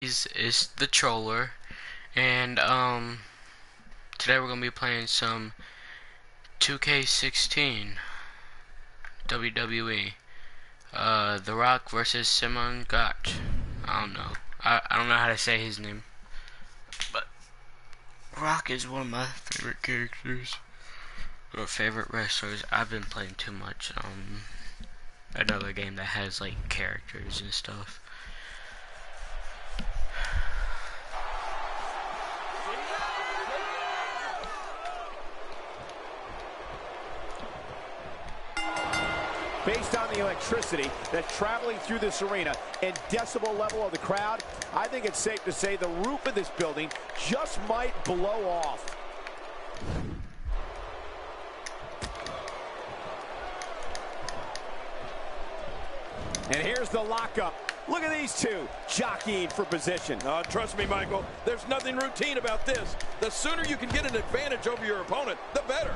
Is the Troller, and today we're gonna be playing some 2K16 WWE. The Rock versus Simon Gotch. I don't know. I don't know how to say his name, but Rock is one of my favorite characters or favorite wrestlers. I've been playing too much another game that has like characters and stuff. Based on the electricity that's traveling through this arena and decibel level of the crowd, I think it's safe to say the roof of this building just might blow off. And here's the lockup. Look at these two jockeying for position. Trust me, Michael, there's nothing routine about this. The sooner you can get an advantage over your opponent, the better.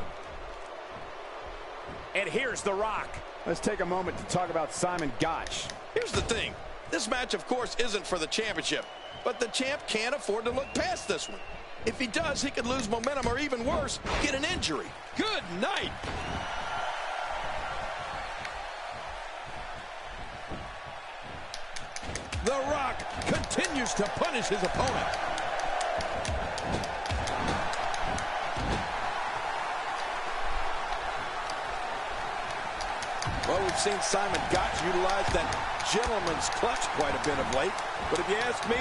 And here's The Rock. Let's take a moment to talk about Simon Gotch. Here's the thing. This match, of course, isn't for the championship, but the champ can't afford to look past this one. If he does, he could lose momentum or even worse, get an injury. Good night. The Rock continues to punish his opponent. Well, we've seen Simon Gotch utilize that gentleman's clutch quite a bit of late. But if you ask me,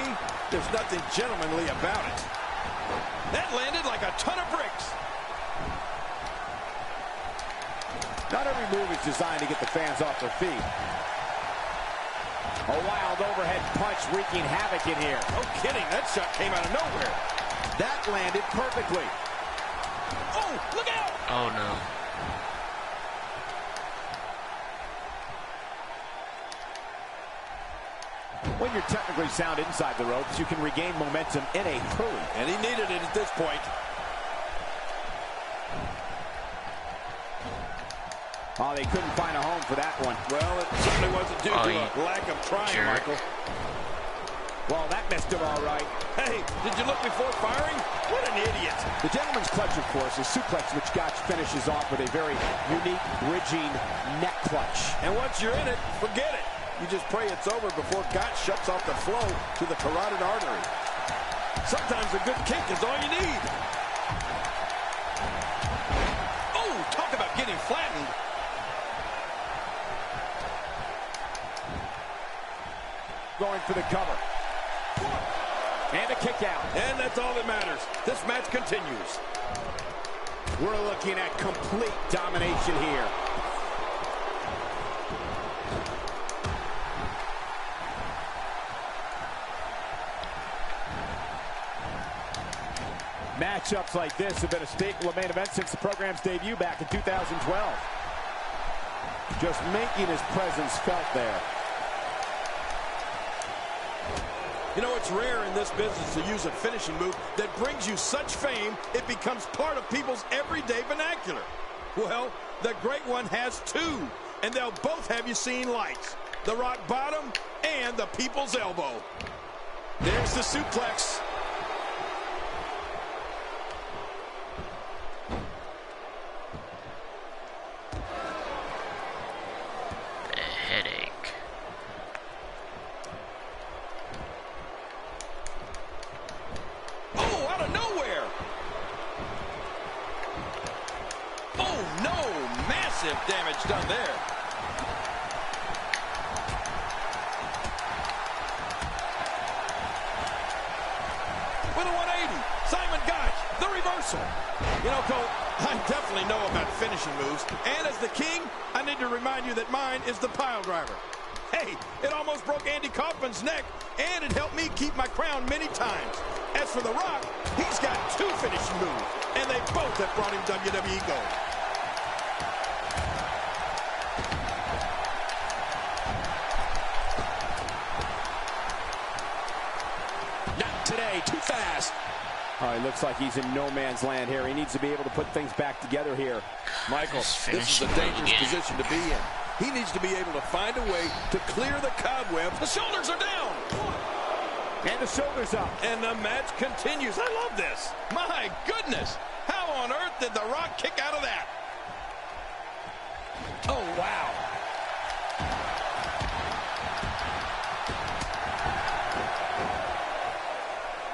there's nothing gentlemanly about it. That landed like a ton of bricks. Not every move is designed to get the fans off their feet. A wild overhead punch wreaking havoc in here. No kidding, that shot came out of nowhere. That landed perfectly. Oh, look out! Oh no. When you're technically sound inside the ropes, you can regain momentum in a hurry. And he needed it at this point. Oh, they couldn't find a home for that one. Well, it certainly wasn't due to a lack of trying, Michael. Well, that missed him all right. Hey, did you look before firing? What an idiot. The gentleman's clutch, of course, is suplex, which Gotch finishes off with a very unique bridging neck clutch. And once you're in it, forget it. You just pray it's over before Gotch shuts off the flow to the carotid artery. Sometimes a good kick is all you need. Oh, talk about getting flattened. Going for the cover. And a kick out. And that's all that matters. This match continues. We're looking at complete domination here. Matchups like this have been a staple of main events since the program's debut back in 2012. Just making his presence felt there. You know, it's rare in this business to use a finishing move that brings you such fame, it becomes part of people's everyday vernacular. Well, the great one has two, and they'll both have you seeing lights. The rock bottom and the people's elbow. There's the suplex. Damage done there. With a 180, Simon Gotch, the reversal. You know, Cole, I definitely know about finishing moves, and as the king, I need to remind you that mine is the pile driver. Hey, it almost broke Andy Kaufman's neck, and it helped me keep my crown many times. As for The Rock, he's got two finishing moves, and they both have brought him WWE gold. Today, too fast. Oh, he looks like he's in no man's land here. He needs to be able to put things back together here. Michael, this is a dangerous position to be in. He needs to be able to find a way to clear the cobwebs. The shoulders are down. And the shoulders up. And the match continues. I love this. My goodness. How on earth did The Rock kick out of that? Oh, wow.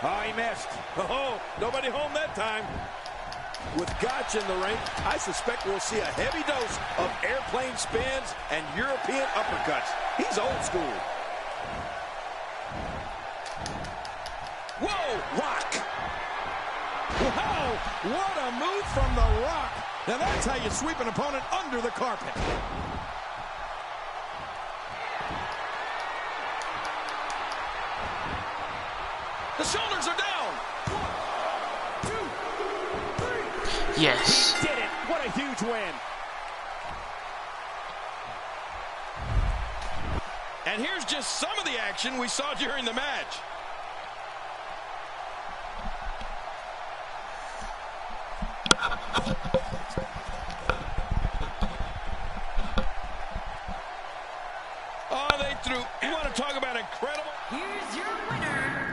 Oh, he missed. Oh, nobody home that time. With Gotch in the ring, I suspect we'll see a heavy dose of airplane spins and European uppercuts. He's old school. Whoa, Rock. Wow, what a move from The Rock. Now that's how you sweep an opponent under the carpet. The shoulders are down. 1, 2, 3. Yes. He did it. What a huge win. And here's just some of the action we saw during the match. Oh, they threw. You want to talk about incredible? Here's your winner.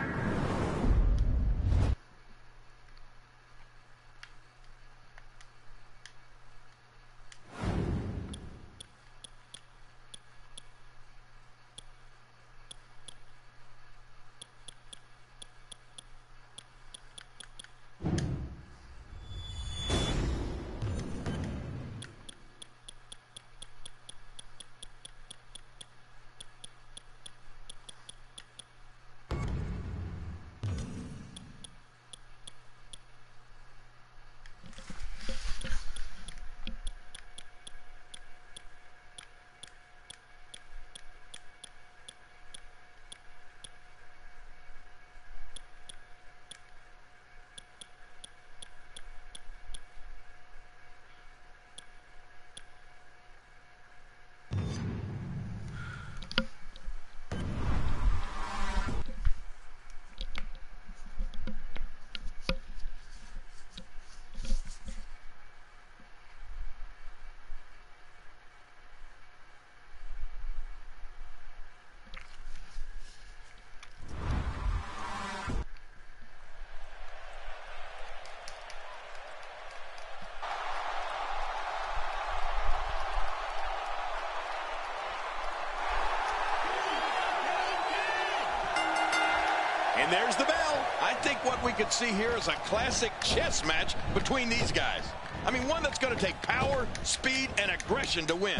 And there's the bell. I think what we could see here is a classic chess match between these guys. I mean, one that's going to take power, speed, and aggression to win.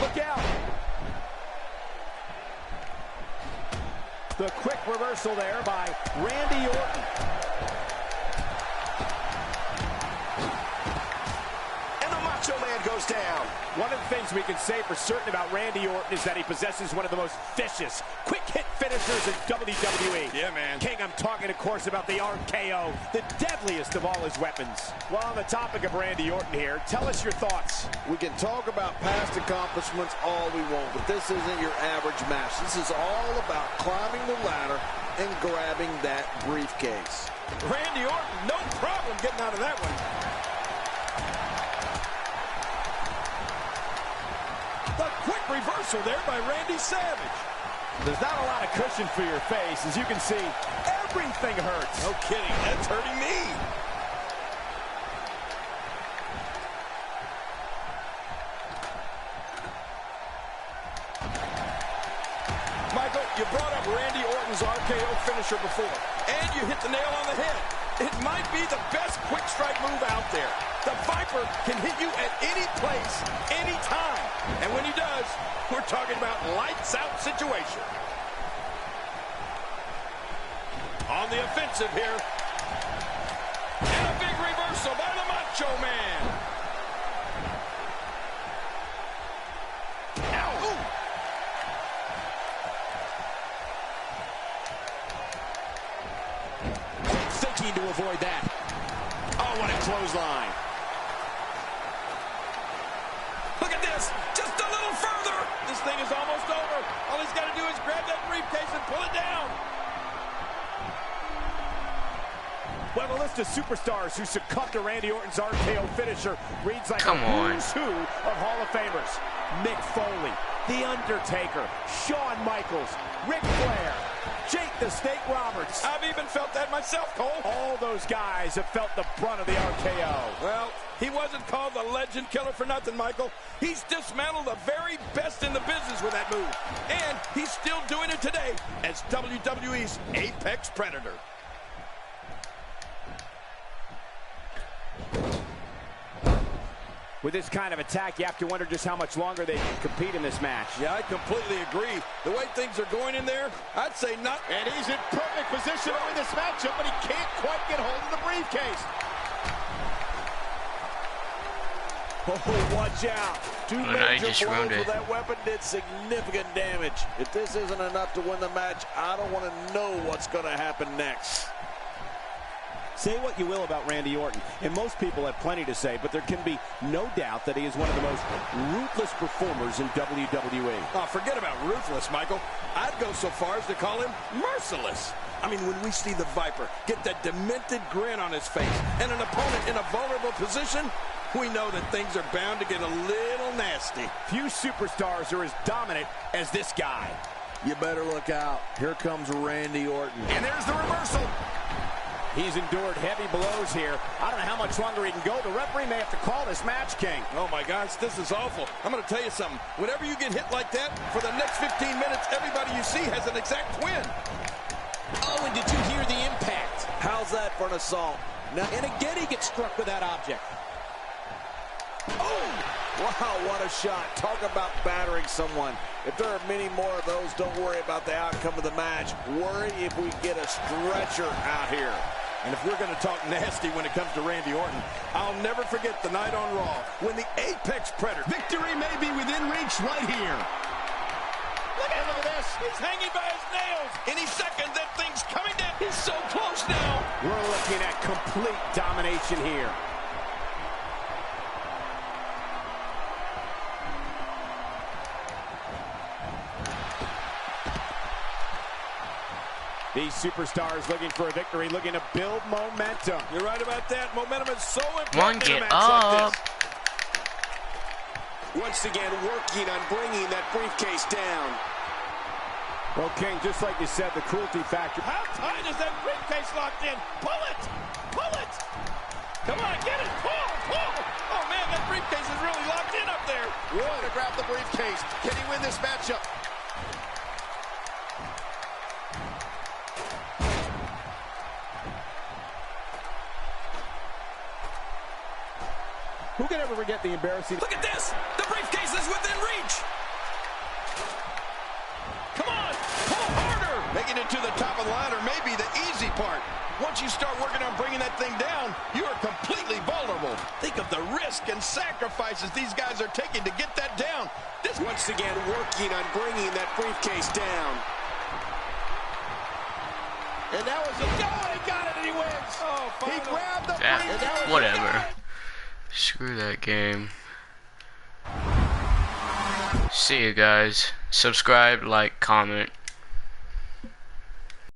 Look out. The quick reversal there by Randy Orton. And the Macho Man goes down. One of the things we can say for certain about Randy Orton is that he possesses one of the most vicious, quick-hit finishers in WWE. Yeah, man. King, I'm talking, of course, about the RKO, the deadliest of all his weapons. Well, on the topic of Randy Orton here, tell us your thoughts. We can talk about past accomplishments all we want, but this isn't your average match. This is all about climbing the ladder and grabbing that briefcase. Randy Orton, no problem getting out of that one. The quick reversal there by Randy Savage. There's not a lot of cushion for your face. As you can see, everything hurts. No kidding, that's hurting me. Michael, you brought up Randy Orton's RKO finisher before, and you hit the nail on the head. It might be the best quick strike move out there. The Viper can hit you at any place, any time. And when he does, we're talking about lights out situation. On the offensive here. And a big reversal by the Macho Man. Ow. Ooh. Quick thinking to avoid that. Oh, what a clothesline. Look at this. Just a little further. This thing is almost over. All he's got to do is grab that briefcase and pull it down. Well, the list of superstars who succumbed to Randy Orton's RKO finisher reads like a who's who of Hall of Famers. Mick Foley, The Undertaker, Shawn Michaels, Ric Flair, Jake the Snake Roberts. I've even felt that myself, Cole. All those guys have felt the brunt of the RKO. Well, he wasn't called the legend killer for nothing, Michael. He's dismantled the very best in the business with that move. And he's still doing it today as WWE's Apex Predator. With this kind of attack, you have to wonder just how much longer they can compete in this match. Yeah, I completely agree. The way things are going in there, I'd say not. And he's in perfect position to win this matchup, but he can't quite get hold of the briefcase. Oh, watch out. Two major blows with that weapon did significant damage. If this isn't enough to win the match, I don't want to know what's going to happen next. Say what you will about Randy Orton, and most people have plenty to say, but there can be no doubt that he is one of the most ruthless performers in WWE. Oh, forget about ruthless, Michael. I'd go so far as to call him merciless. I mean, when we see the Viper get that demented grin on his face and an opponent in a vulnerable position, we know that things are bound to get a little nasty. Few superstars are as dominant as this guy. You better look out. Here comes Randy Orton. And there's the reversal. He's endured heavy blows here. I don't know how much longer he can go. The referee may have to call this match, King. Oh, my gosh, this is awful. I'm going to tell you something. Whenever you get hit like that, for the next 15 minutes, everybody you see has an exact twin. Oh, and did you hear the impact? How's that for an assault? Now, and again, he gets struck with that object. Oh! Wow, what a shot. Talk about battering someone. If there are many more of those, don't worry about the outcome of the match. Worry if we get a stretcher out here. And if we're going to talk nasty when it comes to Randy Orton, I'll never forget the night on Raw when the Apex Predator. Victory may be within reach right here. Look at this. He's hanging by his nails. Any second, that thing's coming down. He's so close now. We're looking at complete domination here. These superstars looking for a victory, looking to build momentum. You're right about that. Momentum is so important. One, get up. Once again, working on bringing that briefcase down. Well, King, just like you said, the cruelty factor. How tight is that briefcase locked in? Pull it! Pull it! Come on, get it! Pull! Pull! Oh, man, that briefcase is really locked in up there. Willing to grab the briefcase. Can he win this matchup? Who can ever forget the embarrassing... Look at this! The briefcase is within reach! Come on! Pull harder! Making it to the top of the ladder may be the easy part. Once you start working on bringing that thing down, you are completely vulnerable. Think of the risk and sacrifices these guys are taking to get that down. This Once again, working on bringing that briefcase down. And that was a goal. He got it and he wins. Oh, he grabbed the Yeah, briefcase. whatever. Screw that game. See you guys. Subscribe, like, comment.